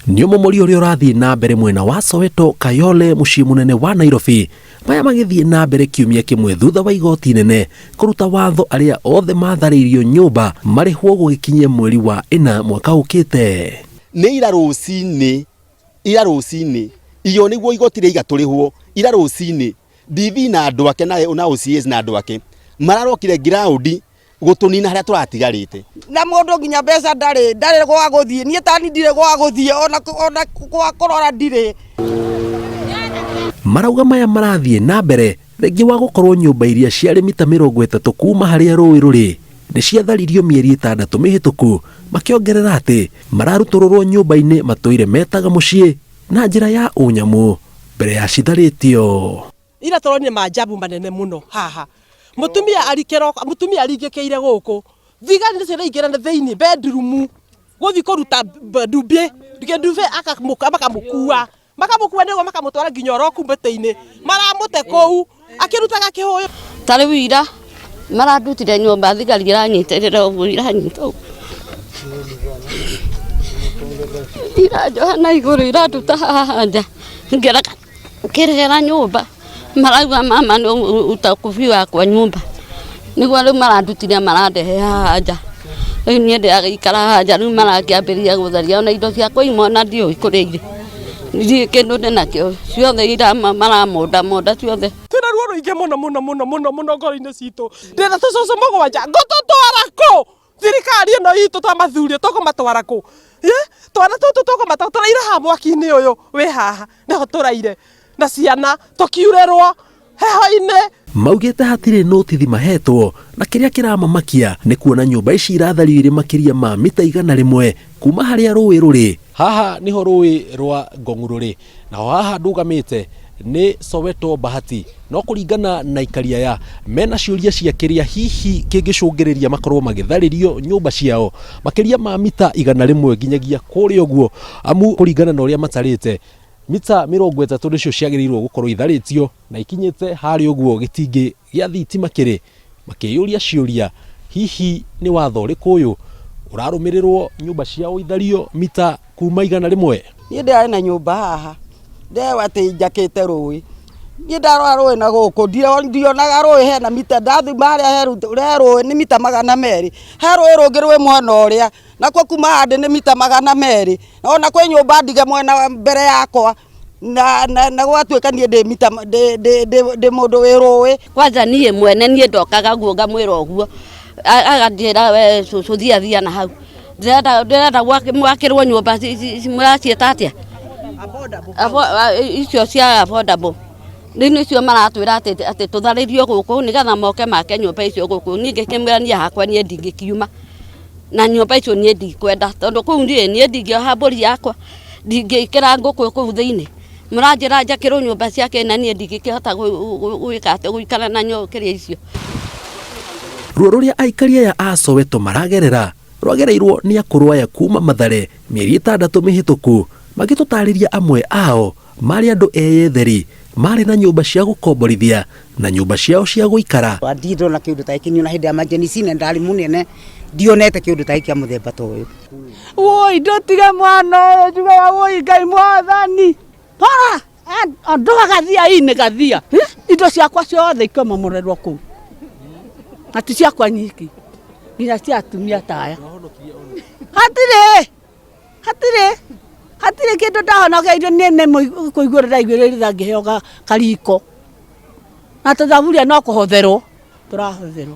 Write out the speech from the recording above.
Nĩ ũmomori ũrĩa ũrathiĩ na mbere mwena wa Soweto Kayole mũciĩ mũnene wa Nairobi, maya magĩthiĩ na mbere kiumia kĩmwe thutha wa igoti nene kũruta watho arĩa othe matharĩirio nyũmba marĩhwo gũgĩkinyia mweri wa ĩna mwaka ũkĩte. Nĩ ira rũcinĩ iyo nĩguo igoti rĩiga tũrĩhwo ira rũcinĩ DV na andũ ake na OCS na andũ ake mararokire ground gũtũnina harĩa tũratigarĩte na mũndũ nginya mbeca ndarĩ gwa gũthiĩ niĩ tani ndirĩ gwa gũthiĩ ona kwa kũrora ndirĩ. Marauga maya marathiĩ na mbere rĩngĩ wa gũkorwo nyũmba iria ciarĩ mita 30 kuma harĩa rũĩ rũrĩ nĩ ciatharirio mĩeri 6 mĩhĩtũku, makĩongerera atĩ mararutũrũrwo nyũmba-inĩ matũire metaga mũciĩ na njĩra ya ũnyamũ mbere ya citharĩtio. Ira tũronire maajabu manene mũno haha. Mutumia aringĩkĩire gũkũ thigari nĩ ciraingĩrana thĩinĩ bedroom gũthiĩ kũruta ndumbĩ makamũkua nĩguo makamũtwara nginya oroku mbĩtĩ-inĩ maramũte kũu akĩrutaga kĩhũyũ. Tarĩ wira marandutire nyũmba thigari iranyitĩrĩra ũguo iranyita ũguo irajohana igũrũ iranduta haha nja ngĩregera nyũmba. Marauga mama nĩ utakubi wakwa nyũmba nĩguo rĩu marandutire marandehe haha nja. Rĩu niĩ ndĩragĩikara haha nja rĩu marakĩambĩrĩria gũtharia ona indo ciakwa imona ndiũĩ kũrĩa irĩ ndirĩ kĩndũ ndĩnakĩo ciothe ira maramonda ciothe. Twĩna ruo rũingĩ mũno ngoro-inĩ citũ ndĩna tũcũcũ mũgwanja ngũtũtwara kũ? Thirikari ĩno itũ twamathurio tũkũmatwara kũ? Twana tũtũ tũkũmatwara haha mwaki-inĩ ũyũ wĩ haha nĩho tũraire na ciana tũkiurĩrwo heho-inĩ. Maugĩte hatirĩ notithi mahetwo na kĩrĩa kĩramamakia nĩ kuona nyũmba ici irathario irĩ makĩria ma mita 100 kuma harĩa rũĩ rũrĩ. Haha niho rũĩ rwa Ngong'u rũrĩ na haha ndũgamĩte nĩ Soweto Bahati, no kũringana na ikaria ya mena ciũria cia kĩrĩa hihi kĩngĩcũngĩrĩria makorwo magĩtharĩrio nyũmba ciao makĩria ma mita 100 nginyagia kũrĩa ũguo, amu kũringana na ũrĩa matarĩte mita 30 nĩcio ciagĩrĩirwo gũkorwo itharĩtio na ikinyĩte harĩa ũguo gĩtingĩ gĩa thitima kĩrĩ, makĩyũria ciũria hihi nĩ watho ũrĩkũ ũyũ ũrarũmĩrĩrwo nyũmba ciao ithario mita kuma 100. Niĩ ndĩarĩ na nyũmba haha ndewa atĩ njakĩte rũĩ niĩ ndarora rũĩ na gũkũ ndionaga rũĩ hena mita ndathima harĩa rũĩ nĩ mita 200 he rũĩ rũngĩ rwĩ mwena ũrĩa nakuo kuma handĩ nĩ mita 200 ona kwĩ nyũmba ndige mwena mbere yakwa na gwatuĩka niĩ ndĩ mita ndĩ mũndũ wĩ rũĩ. Kwanza niĩ mwene niĩ ndokaga guo ngamwĩra ũguo aganjĩra we cũcũ thia na hau ndĩrenda gwakĩrwo nyũmba mũraciĩta atĩa icio cia affordable rĩu nĩcio maratwĩra atĩ tũtharĩrio gũkũ nĩgetha moke make nyũmba icio gũkũ. Niĩ ngĩkĩmwĩra niĩ hakwa niĩ ndingĩkiuma na nyũmba icio niĩ ndikwenda tondũ kũu niĩ ndingĩoha mbũri yakwa ndingĩkĩra ngũkũ kũu thĩinĩ mũranjĩra njakĩrwo nyũmba ciake na niĩ ndingĩkĩhota gwĩka atĩ gũikara na kĩrĩa icio. Ruo rũrĩa aikaria ya a Soweto maragerera rwagereirwo nĩ akũrũ aya kuma Mathare mĩeri 6 mĩhĩtũku, magĩtũtarĩria amwe ao marĩ andũ eyetheri marĩ na nyũmba cia gũkomborithia na nyũmba ciao cia gũikara. Ndirĩ na kĩndũ ta gĩkĩ na hĩndĩ ya emergency na ndarĩ mũnene ndionete kĩndũ ta gĩkĩ mũthemba ta ũyũ. Woi ndotige mwana ũyũ njugaga woi Ngai mwathani para andũ gathia-inĩ gathia indo ciakwa ciothe ikomamũrĩrwo kũu na ti ciakwa nyiki nginya cia atumia taya hatirĩ kĩndũ ndahonogeire nĩ kũigũrĩra igũrĩra ngĩheo kariko na tũthaburia no kũhũthĩrwo tũrahũthĩrwo.